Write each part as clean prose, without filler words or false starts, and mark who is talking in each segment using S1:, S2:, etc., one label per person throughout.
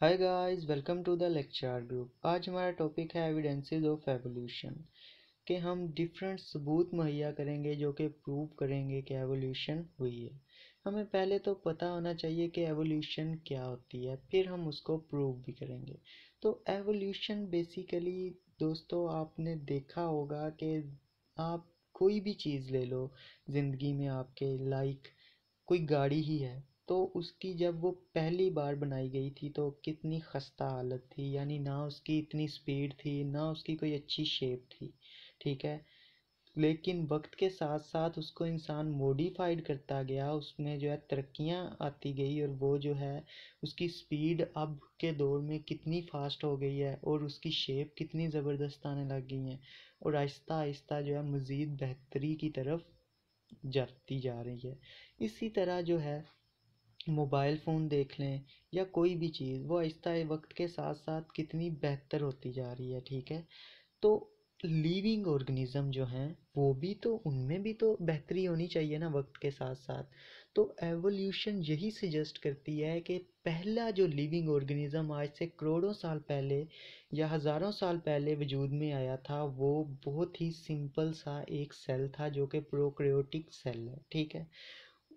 S1: Hi guys, welcome to the lecture group. आज हमारा topic है एविडेंसेस ऑफ एवोल्यूशन कि हम डिफरेंट सबूत मुहैया करेंगे जो कि प्रूव करेंगे कि एवोल्यूशन हुई है। हमें पहले तो पता होना चाहिए कि एवोल्यूशन क्या होती है, फिर हम उसको प्रूव भी करेंगे। तो एवोल्यूशन बेसिकली दोस्तों आपने देखा होगा कि आप कोई भी चीज़ ले लो ज़िंदगी में आपके, लाइक कोई गाड़ी ही है, तो उसकी जब वो पहली बार बनाई गई थी तो कितनी खस्ता हालत थी, यानी ना उसकी इतनी स्पीड थी ना उसकी कोई अच्छी शेप थी। ठीक है। लेकिन वक्त के साथ साथ उसको इंसान मॉडिफाइड करता गया, उसमें जो है तरक्कियां आती गई और वो जो है उसकी स्पीड अब के दौर में कितनी फास्ट हो गई है और उसकी शेप कितनी ज़बरदस्त आने लग गई है और आहिस्ता आहिस्ता जो है मज़ीद बेहतरी की तरफ जाती जा रही है। इसी तरह जो है मोबाइल फ़ोन देख लें या कोई भी चीज़, वो आहिस्ता वक्त के साथ साथ कितनी बेहतर होती जा रही है। ठीक है। तो लिविंग ऑर्गेनिज्म जो हैं वो भी तो, उनमें भी तो बेहतरी होनी चाहिए ना वक्त के साथ साथ। तो एवोल्यूशन यही सजेस्ट करती है कि पहला जो लिविंग ऑर्गेनिज्म आज से करोड़ों साल पहले या हज़ारों साल पहले वजूद में आया था, वो बहुत ही सिंपल सा एक सेल था जो कि प्रोकैरियोटिक सेल है। ठीक है।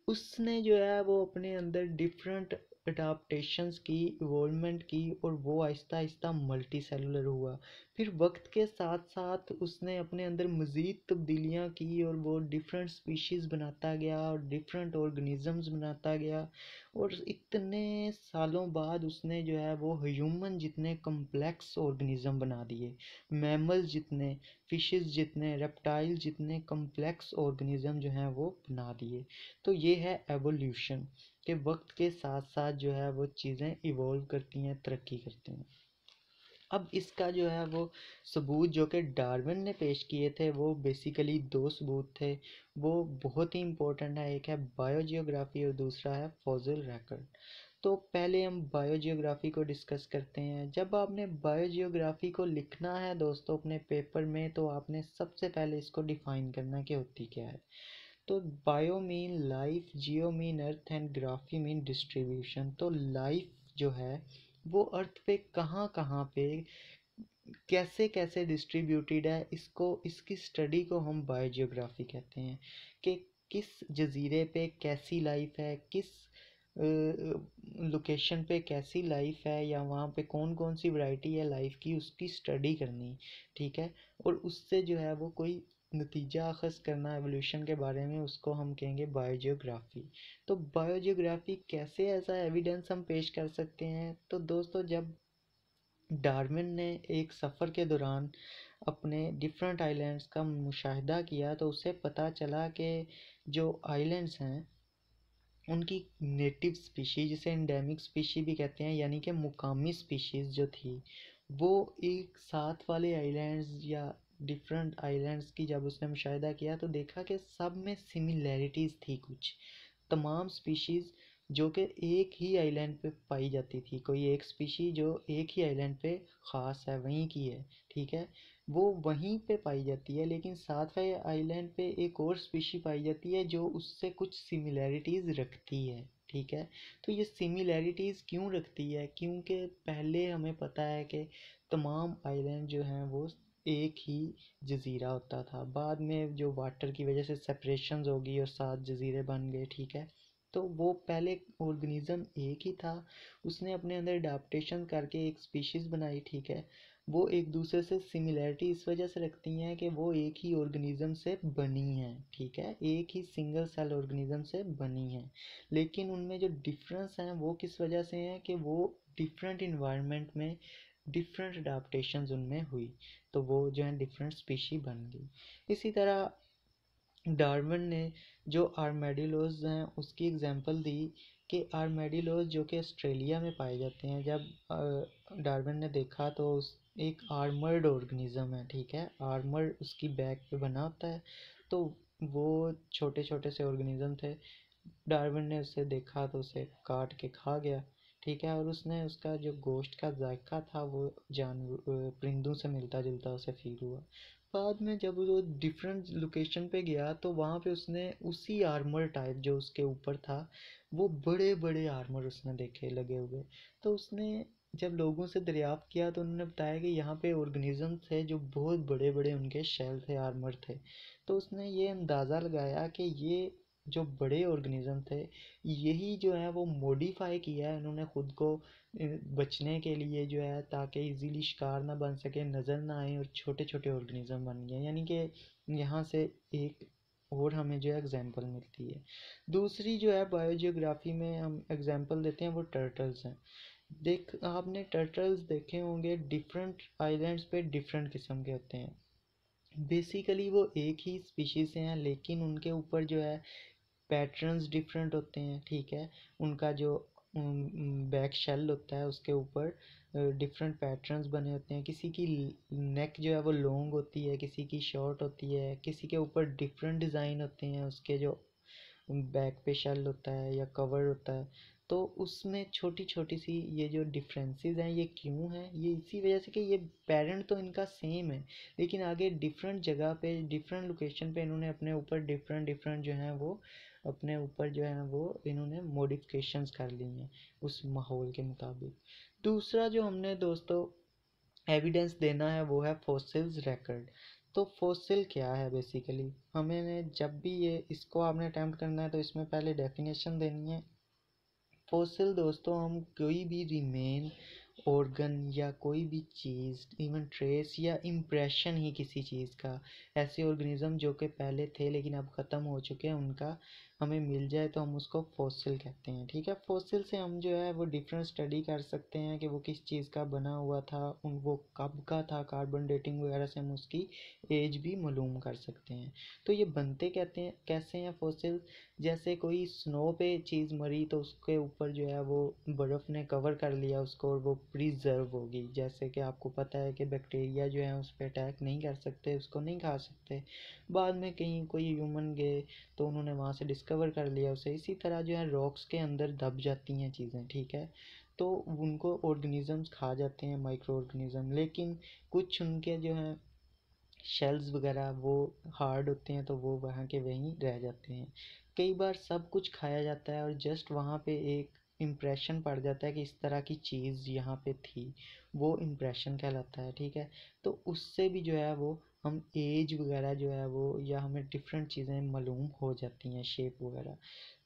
S1: उसने जो है वो अपने अंदर डिफरेंट अडाप्टेशंस की, इवॉल्वमेंट की और वो आहिस्ता आहिस्ता मल्टी सेलुलर हुआ। फिर वक्त के साथ साथ उसने अपने अंदर मज़ीद तब्दीलियाँ की और वो डिफरेंट स्पीशीज़ बनाता गया और डिफरेंट ऑर्गेनिजम्स बनाता गया और इतने सालों बाद उसने जो है वो ह्यूमन जितने कम्प्लेक्स ऑर्गेनिज्म बना दिए, मैमल्स जितने, फिशेस जितने, रेप्टाइल जितने कम्प्लेक्स ऑर्गेनिज्म जो हैं वो बना दिए। तो ये है एवोल्यूशन के वक्त के साथ साथ जो है वो चीज़ें इवॉल्व करती हैं, तरक्की करती हैं। अब इसका जो है वो सबूत जो कि डार्विन ने पेश किए थे, वो बेसिकली दो सबूत थे, वो बहुत ही इम्पोर्टेंट है। एक है बायोजियोग्राफी और दूसरा है फॉसिल रिकॉर्ड। तो पहले हम बायोजियोग्राफी को डिस्कस करते हैं। जब आपने बायोजियोग्राफी को लिखना है दोस्तों अपने पेपर में, तो आपने सबसे पहले इसको डिफाइन करना है कि होती क्या है। तो bio mean life, Jio mean earth and graphy mean distribution. तो लाइफ जो है वो अर्थ पे कहाँ कहाँ पे कैसे कैसे डिस्ट्रीब्यूटेड है, इसको, इसकी स्टडी को हम बायोजियोग्राफी कहते हैं कि किस जजीरे पे कैसी लाइफ है, किस लोकेशन पे कैसी लाइफ है, या वहाँ पे कौन कौन सी वैरायटी है लाइफ की, उसकी स्टडी करनी। ठीक है। और उससे जो है वो कोई नतीजा अखज़ करना एवोल्यूशन के बारे में, उसको हम कहेंगे बायोजियोग्राफी। तो बायोजियोग्राफी कैसे ऐसा एविडेंस हम पेश कर सकते हैं। तो दोस्तों जब डार्विन ने एक सफ़र के दौरान अपने डिफरेंट आइलैंड्स का मुशाहिदा किया, तो उसे पता चला कि जो आइलैंड्स हैं उनकी नेटिव स्पीशीज, जिसे एंडेमिक स्पीशी भी कहते हैं, यानी कि मुकामी स्पीशीज़ जो थी, वो एक साथ वाले आइलैंड्स या डिफरेंट आइलैंड्स की जब उसने मुशाहिदा किया तो देखा कि सब में सिमिलैरिटीज़ थी कुछ। तमाम स्पीशीज़ जो कि एक ही आइलैंड पे पाई जाती थी, कोई एक स्पीशी जो एक ही आइलैंड पे ख़ास है, वहीं की है। ठीक है। वो वहीं पे पाई जाती है, लेकिन साथ वाले आइलैंड पे एक और स्पीशी पाई जाती है जो उससे कुछ सिमिलैरिटीज़ रखती है। ठीक है। तो ये सिमिलैरिटीज़ क्यों रखती है, क्योंकि पहले हमें पता है कि तमाम आइलैंड जो हैं वो एक ही जजीरा होता था, बाद में जो वाटर की वजह से सेपरेशंस होगी और 7 जजीरे बन गए। ठीक है। तो वो पहले ऑर्गेनिज्म एक ही था, उसने अपने अंदर अडाप्टेशन करके एक स्पीशीज़ बनाई। ठीक है। वो एक दूसरे से सिमिलैरिटी इस वजह से रखती हैं कि वो एक ही ऑर्गेनिज्म से बनी हैं। ठीक है। एक ही सिंगल सेल ऑर्गेनिज्म से बनी हैं, लेकिन उनमें जो डिफरेंस हैं वो किस वजह से हैं कि वो डिफरेंट इन्वायरमेंट में डिफरेंट अडाप्टेशंस उनमें हुई, तो वो जो है डिफरेंट स्पीशी बन गई। इसी तरह डार्विन ने जो आर्मेडिलोज हैं उसकी एग्जांपल दी कि आर्मेडिलोज जो कि ऑस्ट्रेलिया में पाए जाते हैं, जब डार्विन ने देखा तो उस एक आर्मर्ड ऑर्गेनिज्म है। ठीक है। आर्मर उसकी बैक पे बना होता है, तो वो छोटे छोटे से ऑर्गेनिज्म थे। डार्विन ने उसे देखा तो उसे काट के खा गया। ठीक है। और उसने उसका जो गोश्त का जायका था वो जानवर परिंदों से मिलता जुलता उसे फील हुआ। बाद में जब वो डिफरेंट लोकेशन पे गया तो वहाँ पे उसने उसी आर्मर टाइप जो उसके ऊपर था, वो बड़े बड़े आर्मर उसने देखे लगे हुए। तो उसने जब लोगों से दरियाफ्त किया तो उन्होंने बताया कि यहाँ पे ऑर्गेनिज्म थे जो बहुत बड़े बड़े उनके शेल थे, आर्मर थे। तो उसने ये अंदाज़ा लगाया कि ये जो बड़े ऑर्गेनिज्म थे, यही जो है वो मॉडिफाई किया है इन्होंने खुद को बचने के लिए, जो है ताकि इजीली शिकार ना बन सके, नज़र ना आए, और छोटे छोटे ऑर्गेनिज्म बन गए। यानी कि यहाँ से एक और हमें जो है एग्जांपल मिलती है। दूसरी जो है बायोजियोग्राफी में हम एग्जांपल देते हैं वो टर्टल्स हैं। देख आपने टर्टल्स देखे होंगे, डिफरेंट आइलैंड्स पे डिफरेंट किस्म के होते हैं। बेसिकली वो एक ही स्पीशीज से हैं, लेकिन उनके ऊपर जो है पैटर्न्स डिफरेंट होते हैं, ठीक है। उनका जो बैक शेल होता है उसके ऊपर डिफरेंट पैटर्न्स बने होते हैं। किसी की नेक जो है वो लॉन्ग होती है, किसी की शॉर्ट होती है, किसी के ऊपर डिफरेंट डिज़ाइन होते हैं उसके जो बैक पे शेल होता है या कवर होता है। तो उसमें छोटी छोटी सी ये जो डिफरेंसेस हैं ये क्यों हैं, ये इसी वजह से कि ये पेरेंट तो इनका सेम है, लेकिन आगे डिफरेंट जगह पे डिफरेंट लोकेशन पे इन्होंने अपने ऊपर डिफरेंट डिफरेंट जो हैं वो अपने ऊपर जो है वो इन्होंने मॉडिफिकेशंस कर ली हैं उस माहौल के मुताबिक। दूसरा जो हमने दोस्तों एविडेंस देना है वो है फॉसिल्स रिकॉर्ड। तो फॉसिल क्या है, बेसिकली हमें जब भी ये इसको आपने अटैम्प्ट करना है तो इसमें पहले डेफिनेशन देनी है। फॉसिल दोस्तों हम कोई भी रिमेन, ऑर्गन या कोई भी चीज़, इवन ट्रेस या इम्प्रेशन ही किसी चीज़ का, ऐसे ऑर्गेनिज्म जो कि पहले थे लेकिन अब ख़त्म हो चुके हैं, उनका हमें मिल जाए तो हम उसको फॉसिल कहते हैं, ठीक है। फॉसिल से हम जो है वो डिफरेंट स्टडी कर सकते हैं कि वो किस चीज़ का बना हुआ था, उन वो कब का था, कार्बन डेटिंग वगैरह से हम उसकी एज भी मालूम कर सकते हैं। तो ये बनते कहते हैं कैसे हैं फॉसिल, जैसे कोई स्नो पे चीज़ मरी तो उसके ऊपर जो है वो बर्फ़ ने कवर कर लिया उसको और वो प्रिजर्व होगी। जैसे कि आपको पता है कि बैक्टीरिया जो है उस पर अटैक नहीं कर सकते, उसको नहीं खा सकते। बाद में कहीं कोई ह्यूमन गए तो उन्होंने वहाँ से डिस्कवर कर लिया उसे। इसी तरह जो है रॉक्स के अंदर दब जाती हैं चीज़ें, ठीक है। तो उनको ऑर्गेनिजम्स खा जाते हैं, माइक्रो ऑर्गेनिज्म, लेकिन कुछ उनके जो हैं शेल्स वगैरह वो हार्ड होते हैं तो वो वहाँ के वहीं रह जाते हैं। कई बार सब कुछ खाया जाता है और जस्ट वहाँ पे एक इम्प्रेशन पड़ जाता है कि इस तरह की चीज़ यहाँ पे थी, वो इम्प्रेशन कहलाता है, ठीक है। तो उससे भी जो है वो हम एज वगैरह जो है वो, या हमें डिफरेंट चीज़ें मालूम हो जाती हैं, शेप वगैरह।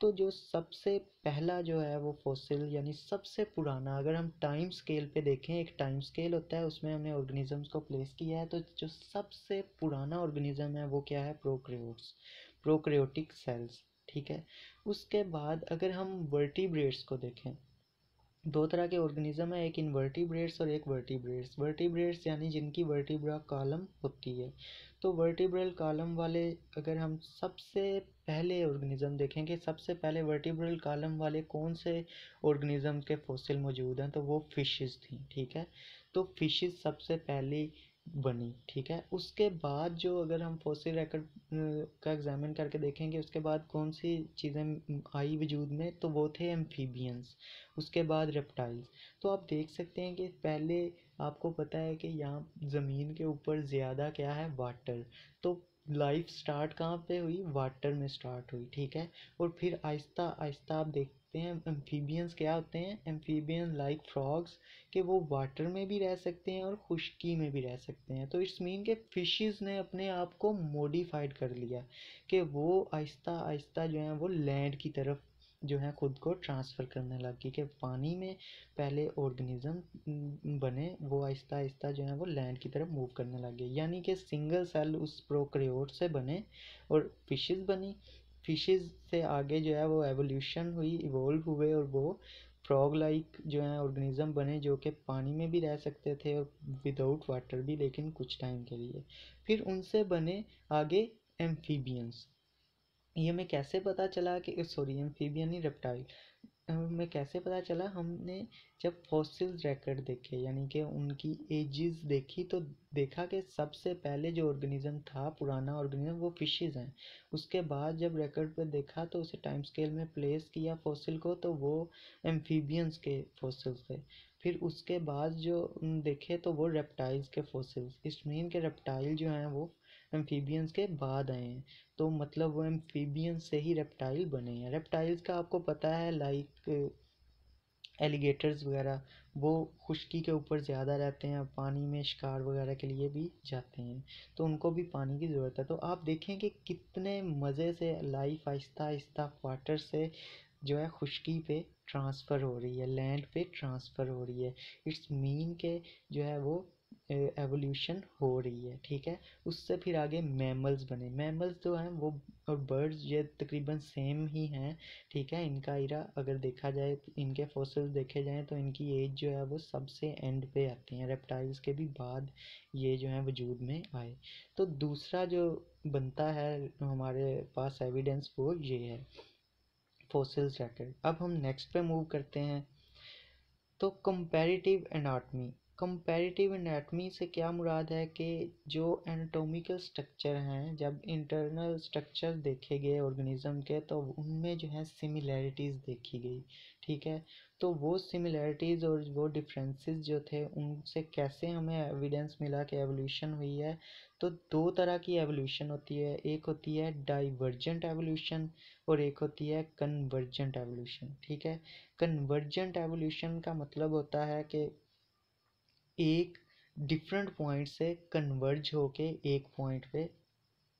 S1: तो जो सबसे पहला जो है वो फॉसिल यानी सबसे पुराना, अगर हम टाइम स्केल पे देखें, एक टाइम स्केल होता है उसमें हमने ऑर्गेनिजम्स को प्लेस किया है, तो जो सबसे पुराना ऑर्गेनिज्म है वो क्या है, प्रोकैरियोट्स, प्रोकैरियोटिक सेल्स, ठीक है। उसके बाद अगर हम वर्टिब्रेट्स को देखें, दो तरह के ऑर्गेनिज्म है, एक इनवर्टिब्रेट्स और एक वर्टिब्रेट्स। वर्टिब्रेट्स यानी जिनकी वर्टिब्रा कॉलम होती है। तो वर्टिब्रल कॉलम वाले अगर हम सबसे पहले ऑर्गेनिज्म देखेंगे, सबसे पहले वर्टिब्रल कॉलम वाले कौन से ऑर्गेनिज्म के फॉसिल मौजूद हैं, तो वो फिशेस थी, ठीक है। तो फिशेस सबसे पहली बनी, ठीक है। उसके बाद जो अगर हम फॉसिल रिकॉर्ड का एग्जामिन करके देखेंगे, उसके बाद कौन सी चीज़ें आई वजूद में, तो वो थे एम्फीबियंस, उसके बाद रेप्टाइल्स। तो आप देख सकते हैं कि पहले आपको पता है कि यहाँ ज़मीन के ऊपर ज़्यादा क्या है, वाटर। तो लाइफ स्टार्ट कहाँ पे हुई, वाटर में स्टार्ट हुई, ठीक है। और फिर आहिस्ता आहिस्ता आप देखते हैं एम्फीबियंस क्या होते हैं, एम्फीबियन लाइक फ्रॉग्स, कि वो वाटर में भी रह सकते हैं और खुश्की में भी रह सकते हैं। तो इट्स मीन के फिशेस ने अपने आप को मॉडिफाइड कर लिया कि वो आहिस्ता आहिस्ता जो है वो लैंड की तरफ जो है खुद को ट्रांसफ़र करने लग गई, कि पानी में पहले ऑर्गेनिज्म बने, वो आहिस्ता आहिस्ता जो है वो लैंड की तरफ मूव करने लग गए। यानी कि सिंगल सेल उस प्रोकैरियोट से बने और फिशेस बनी। फिशेस से आगे जो है वो एवोल्यूशन हुई, इवोल्व हुए, और वो फ्रॉग लाइक जो है ऑर्गेनिज्म बने जो कि पानी में भी रह सकते थे और विदाउट वाटर भी, लेकिन कुछ टाइम के लिए। फिर उनसे बने आगे एम्फीबियंस। ये हमें कैसे पता चला कि सॉरी एम्फीबियन नहीं, रेप्टाइल। हमें कैसे पता चला, हमने जब फॉसिल्स रिकॉर्ड देखे यानी कि उनकी एजेस देखी, तो देखा कि सबसे पहले जो ऑर्गेनिज्म था, पुराना ऑर्गेनिज्म, वो फिशेस हैं। उसके बाद जब रिकॉर्ड पे देखा तो उसे टाइम स्केल में प्लेस किया फॉसिल को, तो वो एम्फीबियंस के फॉसिल्स थे। फिर उसके बाद जो देखे तो वो रेप्टाइल्स के फॉसिल्स। इस मीन के रेप्टाइल जो हैं वो एम्फीबियंस के बाद आए हैं, तो मतलब वो एम्फीबियंस से ही रेप्टाइल बने हैं। रेप्टाइल्स का आपको पता है लाइक एलिगेटर्स वगैरह, वो खुश्की के ऊपर ज़्यादा रहते हैं, पानी में शिकार वगैरह के लिए भी जाते हैं, तो उनको भी पानी की ज़रूरत है। तो आप देखें कि कितने मज़े से लाइफ आहिस्ता आहिस्ता वाटर से जो है खुश्की पे ट्रांसफ़र हो रही है, लैंड पे ट्रांसफ़र हो रही है। इट्स मीन के जो है वो एवोल्यूशन हो रही है, ठीक है। उससे फिर आगे मैमल्स बने। मैमल्स जो हैं वो और बर्ड्स ये तकरीबन सेम ही हैं, ठीक है। इनका इरा अगर देखा जाए तो इनके फॉसिल्स देखे जाएँ तो इनकी एज जो है वो सबसे एंड पे आती हैं, रेप्टाइल्स के भी बाद ये जो है वजूद में आए। तो दूसरा जो बनता है हमारे पास एविडेंस वो ये है, फॉसिल्स रिकॉर्ड। अब हम नेक्स्ट पे मूव करते हैं। तो कंपैरेटिव एनाटॉमी, कंपैरेटिव एनाटॉमी से क्या मुराद है कि जो एनाटॉमिकल स्ट्रक्चर हैं, जब इंटरनल स्ट्रक्चर देखे गए ऑर्गेनिज्म के तो उनमें जो है सिमिलैरिटीज़ देखी गई, ठीक है। तो वो सिमिलैरिटीज़ और वो डिफरेंसेस जो थे उनसे कैसे हमें एविडेंस मिला कि एवोल्यूशन हुई है। तो दो तरह की एवोल्यूशन होती है, एक होती है डाइवर्जेंट एवोल्यूशन और एक होती है कन्वर्जेंट एवोल्यूशन, ठीक है। कन्वर्जेंट एवोल्यूशन का मतलब होता है कि एक डिफरेंट पॉइंट से कन्वर्ज होके एक पॉइंट पे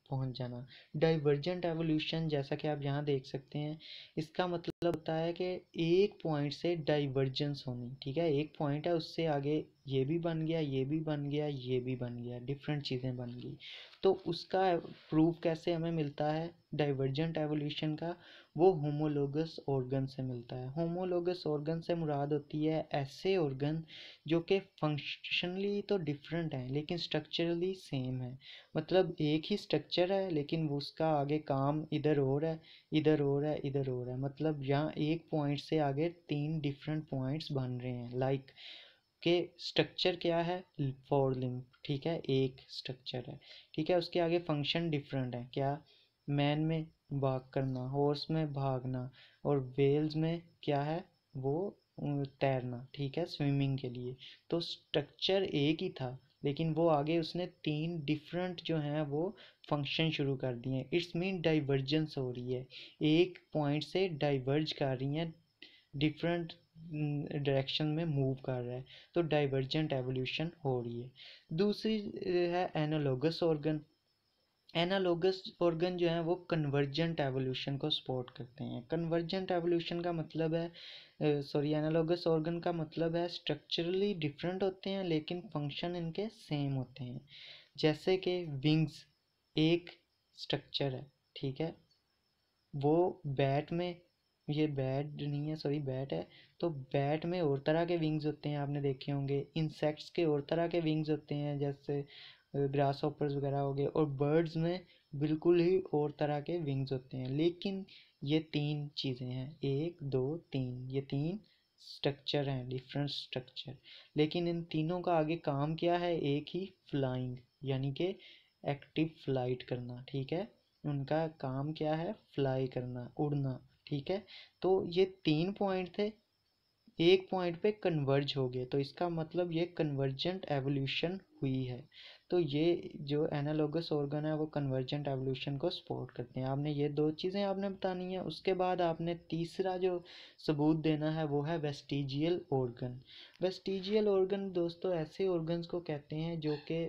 S1: पहुंच जाना। डाइवर्जेंट एवोल्यूशन जैसा कि आप यहाँ देख सकते हैं, इसका मतलब होता है कि एक पॉइंट से डाइवर्जेंस होनी, ठीक है। एक पॉइंट है, उससे आगे ये भी बन गया, ये भी बन गया, ये भी बन गया, डिफरेंट चीज़ें बन गई। तो उसका प्रूफ कैसे हमें मिलता है डाइवर्जेंट एवोल्यूशन का? वो होमोलोगस ऑर्गन से मिलता है। होमोलोगस ऑर्गन से मुराद होती है ऐसे ऑर्गन जो कि फंक्शनली तो डिफरेंट हैं लेकिन स्ट्रक्चरली सेम है। मतलब एक ही स्ट्रक्चर है लेकिन उसका आगे काम इधर और है, इधर और है, इधर और है। मतलब यहाँ एक पॉइंट से आगे तीन डिफरेंट पॉइंट्स बन रहे हैं। लाइक के स्ट्रक्चर क्या है, फोर लिम्ब, ठीक है, एक स्ट्रक्चर है, ठीक है। उसके आगे फंक्शन डिफरेंट है। क्या? मैन में भाग करना, हॉर्स में भागना, और वेल्स में क्या है वो तैरना, ठीक है, स्विमिंग के लिए। तो स्ट्रक्चर एक ही था लेकिन वो आगे उसने तीन डिफरेंट जो हैं वो फंक्शन शुरू कर दिए। इट्स मीन डाइवर्जेंस हो रही है, एक पॉइंट से डाइवर्ज कर रही हैं, डिफरेंट डायरेक्शन में मूव कर रहा है, तो डाइवर्जेंट एवोल्यूशन हो रही है। दूसरी है एनालॉगस ऑर्गन। एनालॉगस ऑर्गन जो है वो कन्वर्जेंट एवोल्यूशन को सपोर्ट करते हैं। कन्वर्जेंट एवोल्यूशन का मतलब है एनालॉगस ऑर्गन का मतलब है स्ट्रक्चरली डिफरेंट होते हैं लेकिन फंक्शन इनके सेम होते हैं। जैसे कि विंग्स एक स्ट्रक्चर है, ठीक है। वो बैट में, ये बैट नहीं है, सॉरी बैट है, तो बैट में और तरह के विंग्स होते हैं, आपने देखे होंगे। इंसेक्ट्स के और तरह के विंग्स होते हैं, जैसे ग्रास हॉपर्स वगैरह हो गए। और बर्ड्स में बिल्कुल ही और तरह के विंग्स होते हैं। लेकिन ये तीन चीज़ें हैं, एक दो तीन, ये तीन स्ट्रक्चर हैं, डिफरेंट स्ट्रक्चर। लेकिन इन तीनों का आगे काम क्या है, एक ही, फ्लाइंग, यानी कि एक्टिव फ्लाइट करना, ठीक है। उनका काम क्या है, फ्लाई करना, उड़ना, ठीक है। तो ये तीन पॉइंट थे, एक पॉइंट पे कन्वर्ज हो गए, तो इसका मतलब ये कन्वर्जेंट एवोल्यूशन हुई है। तो ये जो एनालॉगस ऑर्गन है वो कन्वर्जेंट एवोल्यूशन को सपोर्ट करते हैं। आपने ये दो चीज़ें आपने बतानी है। उसके बाद आपने तीसरा जो सबूत देना है वो है वेस्टिजियल ऑर्गन। वेस्टिजियल ऑर्गन दोस्तों ऐसे ऑर्गन्स को कहते हैं जो कि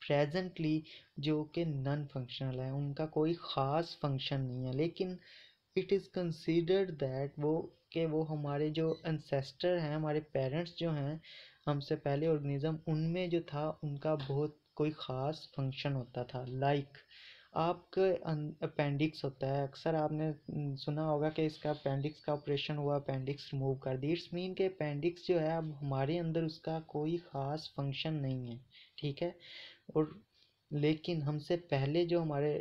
S1: प्रेजेंटली जो कि नॉन फंक्शनल है, उनका कोई ख़ास फंक्शन नहीं है, लेकिन इट इज़ कंसीडर्ड दैट वो हमारे जो एंसेस्टर हैं, हमारे पेरेंट्स जो हैं, हमसे पहले ऑर्गेनिज्म, उनमें जो था उनका बहुत कोई ख़ास फंक्शन होता था। लाइक आपके अपेंडिक्स होता है, अक्सर आपने सुना होगा कि इसका अपेंडिक्स का ऑपरेशन हुआ, अपेंडिक्स रिमूव कर दी। इट्स मीन के अपेंडिक्स जो है अब हमारे अंदर उसका कोई ख़ास फंक्शन नहीं है, ठीक है। और लेकिन हमसे पहले जो हमारे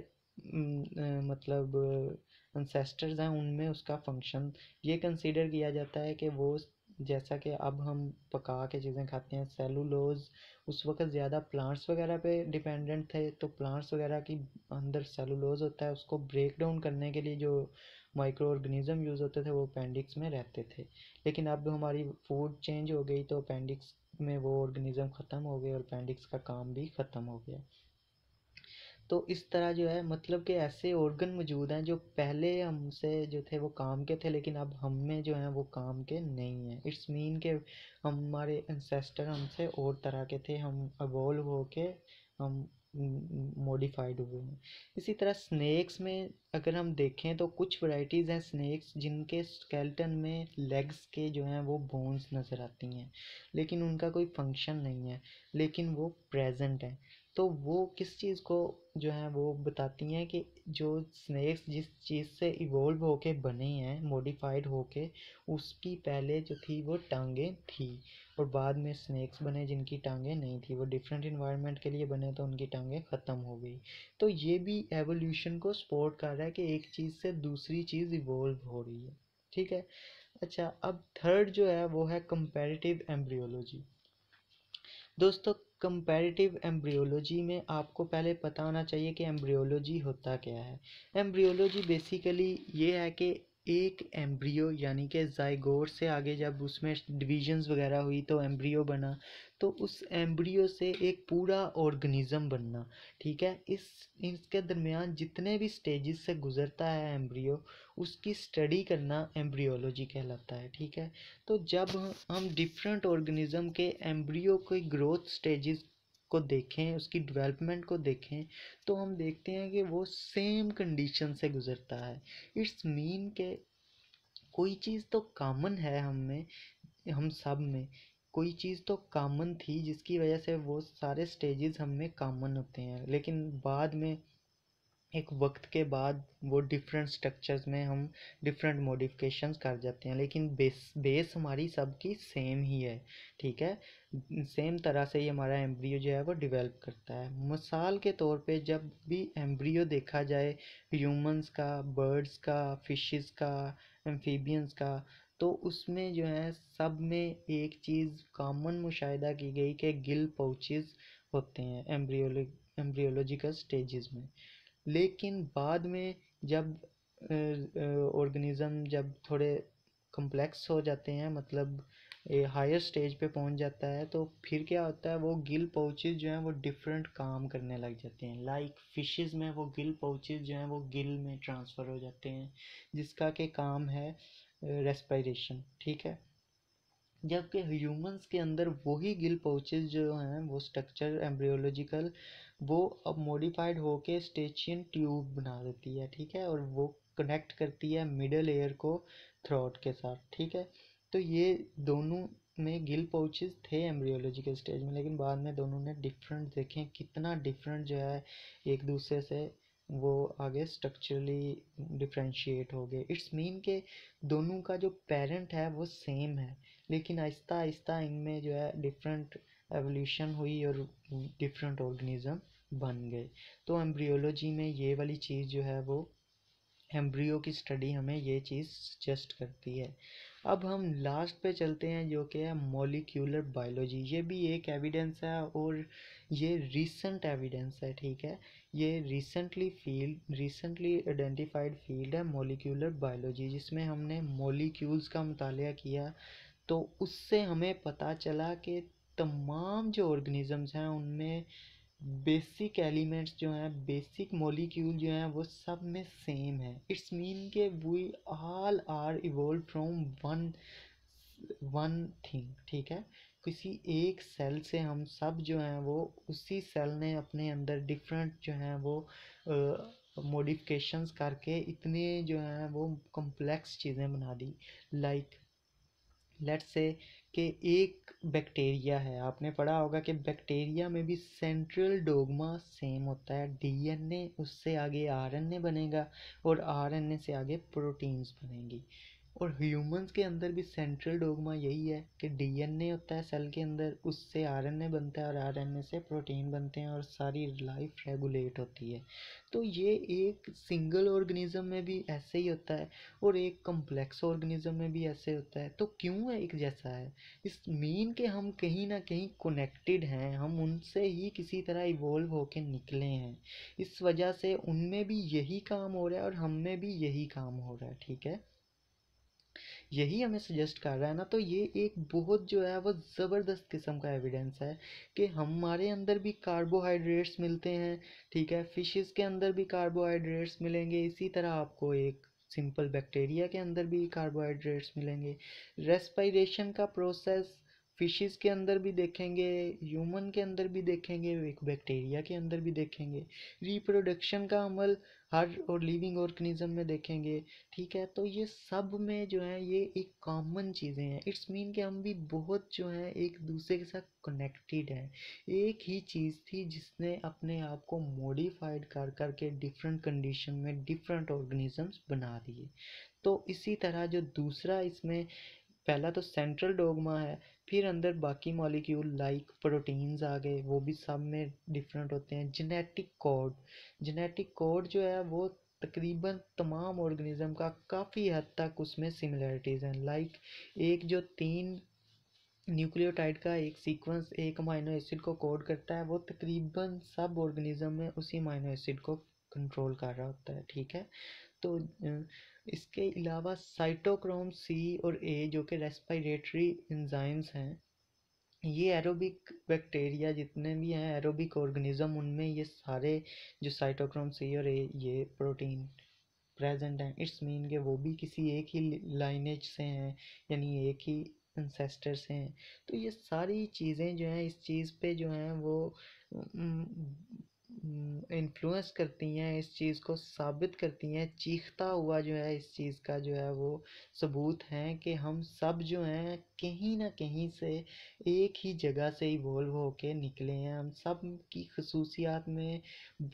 S1: मतलब एंसेस्टर्स हैं उनमें उसका फंक्शन ये कंसीडर किया जाता है कि वो, जैसा कि अब हम पका के चीज़ें खाते हैं, सेलुलोज, उस वक्त ज़्यादा प्लांट्स वगैरह पे डिपेंडेंट थे, तो प्लांट्स वगैरह की अंदर सेलुलोज होता है, उसको ब्रेक डाउन करने के लिए जो माइक्रो ऑर्गेनिज्म यूज़ होते थे वो अपेंडिक्स में रहते थे। लेकिन अब हमारी फूड चेंज हो गई तो अपेंडिक्स में वो ऑर्गेनिज्म ख़त्म हो गए और अपेंडिक्स का काम भी ख़त्म हो गया। तो इस तरह जो है मतलब कि ऐसे ऑर्गन मौजूद हैं जो पहले हमसे जो थे वो काम के थे, लेकिन अब हम में जो हैं वो काम के नहीं हैं। इट्स मीन के हमारे एंसेस्टर हमसे और तरह के थे, हम इवोल्व होके हम मॉडिफाइड हुए हैं। इसी तरह स्नेक्स में अगर हम देखें तो कुछ वैरायटीज़ हैं स्नेक्स जिनके स्केलेटन में लेग्स के जो हैं वो बोन्स नज़र आती हैं, लेकिन उनका कोई फंक्शन नहीं है, लेकिन वो प्रेजेंट है। तो वो किस चीज़ को जो है वो बताती हैं कि जो स्नेक्स जिस चीज़ से इवोल्व होके बने हैं, मॉडिफाइड होके, उसकी पहले जो थी वो टांगें थी, और बाद में स्नेक्स बने जिनकी टांगें नहीं थी। वो डिफरेंट इन्वायरमेंट के लिए बने तो उनकी टांगें ख़त्म हो गई। तो ये भी एवोल्यूशन को सपोर्ट कर रहा है कि एक चीज़ से दूसरी चीज़ इवोल्व हो रही है। ठीक है। अच्छा, अब थर्ड जो है वो है कंपैरेटिव एम्ब्रियोलॉजी। दोस्तों, कंपैरेटिव एम्ब्रियोलॉजी में आपको पहले पता होना चाहिए कि एम्ब्रियोलॉजी होता क्या है। एम्ब्रियोलॉजी बेसिकली ये है कि एक एम्ब्रियो यानी कि जाइगोट से आगे जब उसमें डिविजन्स वगैरह हुई तो एम्ब्रियो बना, तो उस एम्ब्रियो से एक पूरा ऑर्गेनिज्म बनना। ठीक है। इसके दरमियान जितने भी स्टेजेस से गुजरता है एम्ब्रियो, उसकी स्टडी करना एम्ब्रियोलॉजी कहलाता है। ठीक है। तो जब हम डिफरेंट ऑर्गेनिज्म के एम्ब्रियो के ग्रोथ स्टेजेस को देखें, उसकी डेवलपमेंट को देखें, तो हम देखते हैं कि वो सेम कंडीशन से गुजरता है। इट्स मीन के कोई चीज़ तो कॉमन है हम में, हम सब में कोई चीज़ तो कॉमन थी जिसकी वजह से वो सारे स्टेजेस हम में कॉमन होते हैं, लेकिन बाद में एक वक्त के बाद वो डिफरेंट स्ट्रक्चर्स में हम डिफरेंट मॉडिफिकेशंस कर जाते हैं, लेकिन बेस हमारी सबकी सेम ही है। ठीक है। सेम तरह से ही हमारा एम्ब्रियो जो है वो डेवलप करता है। मिसाल के तौर पे जब भी एम्ब्रियो देखा जाए ह्यूमंस का, बर्ड्स का, फिशेस का, एम्फीबियंस का, तो उसमें जो है सब में एक चीज़ कॉमन मुशाहिदा की गई कि गिल पाउचेस होते हैं एम्ब्रियोलॉजिकल स्टेजेस में। लेकिन बाद में जब ऑर्गेनिज्म जब थोड़े कम्प्लेक्स हो जाते हैं, मतलब हायर स्टेज पे पहुंच जाता है, तो फिर क्या होता है, वो गिल पाउचेस जो हैं वो डिफरेंट काम करने लग जाते हैं। लाइक फिशेस में वो गिल पाउचेस जो हैं वो गिल में ट्रांसफ़र हो जाते हैं, जिसका के काम है रेस्पिरेशन। ठीक है। जबकि ह्यूमंस के अंदर वही गिल पाउचेस जो हैं वो स्ट्रक्चर एम्ब्रियोलॉजिकल वो अब मॉडिफाइड होके स्टेचियन ट्यूब बना देती है। ठीक है। और वो कनेक्ट करती है मिडल एयर को थ्रोट के साथ। ठीक है। तो ये दोनों में गिल पाउचेस थे एम्ब्रियोलॉजिकल स्टेज में, लेकिन बाद में दोनों ने डिफरेंट देखें कितना डिफरेंट जो है एक दूसरे से, वो आगे स्ट्रक्चरली डिफ्रेंशिएट हो गए। इट्स मीन के दोनों का जो पेरेंट है वो सेम है, लेकिन आहिस्ता आहिस्ता इनमें जो है डिफरेंट एवोल्यूशन हुई और डिफरेंट ऑर्गेनिज्म बन गए। तो एम्ब्रियोलॉजी में ये वाली चीज़ जो है वो एम्ब्रियो की स्टडी हमें ये चीज़ सजेस्ट करती है। अब हम लास्ट पे चलते हैं जो कि है मॉलिक्यूलर बायोलॉजी। ये भी एक एविडेंस है और ये रीसेंट एविडेंस है। ठीक है। ये रिसेंटली आइडेंटिफाइड फील्ड है मॉलिक्यूलर बायोलॉजी, जिसमें हमने मॉलिक्यूल्स का मुतालिया किया, तो उससे हमें पता चला कि तमाम जो ऑर्गेनिजम्स हैं उनमें बेसिक एलिमेंट्स जो हैं, बेसिक मॉलिक्यूल जो हैं वो सब में सेम है। इट्स मीन के we all are evolve from one one thing. ठीक है। किसी एक सेल से हम सब जो हैं वो उसी सेल ने अपने अंदर डिफरेंट जो हैं वो मॉडिफिकेशंस करके इतने जो हैं वो कॉम्प्लेक्स चीज़ें बना दी। लाइक लेट्स से कि एक बैक्टीरिया है, आपने पढ़ा होगा कि बैक्टीरिया में भी सेंट्रल डोग्मा सेम होता है। डीएनए, उससे आगे आरएनए बनेगा और आरएनए से आगे प्रोटीन्स बनेंगी। और ह्यूमंस के अंदर भी सेंट्रल डोग्मा यही है कि डीएनए होता है सेल के अंदर, उससे आरएनए बनता है और आरएनए से प्रोटीन बनते हैं और सारी लाइफ रेगुलेट होती है। तो ये एक सिंगल ऑर्गेनिज्म में भी ऐसे ही होता है और एक कम्प्लेक्स ऑर्गेनिज्म में भी ऐसे होता है। तो क्यों है एक जैसा है? इस मीन के हम कहीं ना कहीं कनेक्टेड हैं, हम उनसे ही किसी तरह इवोल्व होके निकले हैं। इस वजह से उनमें भी यही काम हो रहा है और हम में भी यही काम हो रहा है। ठीक है। यही हमें सजेस्ट कर रहा है ना, तो ये एक बहुत जो है वो ज़बरदस्त किस्म का एविडेंस है कि हमारे अंदर भी कार्बोहाइड्रेट्स मिलते हैं। ठीक है, फिशेस के अंदर भी कार्बोहाइड्रेट्स मिलेंगे, इसी तरह आपको एक सिंपल बैक्टीरिया के अंदर भी कार्बोहाइड्रेट्स मिलेंगे। रेस्पिरेशन का प्रोसेस फिशेस के अंदर भी देखेंगे, ह्यूमन के अंदर भी देखेंगे, एक बैक्टीरिया के अंदर भी देखेंगे। रिप्रोडक्शन का अमल हर और लिविंग ऑर्गेनिज्म में देखेंगे। ठीक है, तो ये सब में जो है ये एक कॉमन चीज़ें हैं। इट्स मीन कि हम भी बहुत जो है एक दूसरे के साथ कनेक्टेड हैं। एक ही चीज़ थी जिसने अपने आप को मॉडिफाइड कर करके डिफरेंट कंडीशन में डिफरेंट ऑर्गेनिजम्स बना दिए। तो इसी तरह जो दूसरा इसमें पहला तो सेंट्रल डोगमा है, फिर अंदर बाकी मॉलिक्यूल लाइक प्रोटीन्स आ गए, वो भी सब में डिफरेंट होते हैं। जेनेटिक कोड जो है वो तकरीबन तमाम ऑर्गेनिज्म का काफ़ी हद तक उसमें सिमिलरिटीज़ हैं। लाइक एक जो 3 न्यूक्लियोटाइड का एक सीक्वेंस एक अमाइनो एसिड को कोड करता है, वो तकरीबन सब ऑर्गेनिज्म में उसी अमाइनो एसिड को कंट्रोल कर रहा होता है। ठीक है, तो इसके अलावा साइटोक्रोम सी और ए जो कि रेस्पिरेटरी एंजाइम्स हैं, ये एरोबिक बैक्टीरिया जितने भी हैं एरोबिक ऑर्गेनिज्म, उनमें ये सारे जो साइटोक्रोम सी और ए ये प्रोटीन प्रेजेंट हैं। इट्स मीन कि वो भी किसी एक ही लाइनेज से हैं, यानी एक ही इंसेस्टर से हैं। तो ये सारी चीज़ें जो हैं इस चीज़ पे जो हैं वो इन्फ्लुएंस करती हैं, इस चीज़ को साबित करती हैं, चीखता हुआ जो है इस चीज़ का जो है वो सबूत हैं कि हम सब जो हैं कहीं ना कहीं से एक ही जगह से इवॉल्व होके निकले हैं। हम सब की खसूसियात में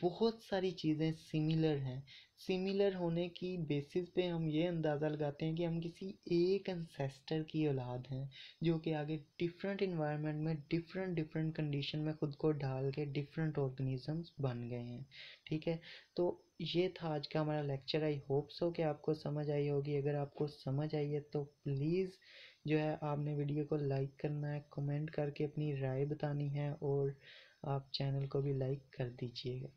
S1: बहुत सारी चीज़ें सिमिलर हैं। सिमिलर होने की बेसिस पे हम ये अंदाज़ा लगाते हैं कि हम किसी एक एंसेस्टर की औलाद हैं, जो कि आगे डिफरेंट इन्वायरमेंट में डिफरेंट डिफरेंट कंडीशन में खुद को ढाल के डिफरेंट ऑर्गेनिजम्स बन गए हैं। ठीक है, तो ये था आज का हमारा लेक्चर। आई होप सो कि आपको समझ आई होगी। अगर आपको समझ आई है तो प्लीज़ जो है आपने वीडियो को लाइक करना है, कमेंट करके अपनी राय बतानी है, और आप चैनल को भी लाइक कर दीजिएगा।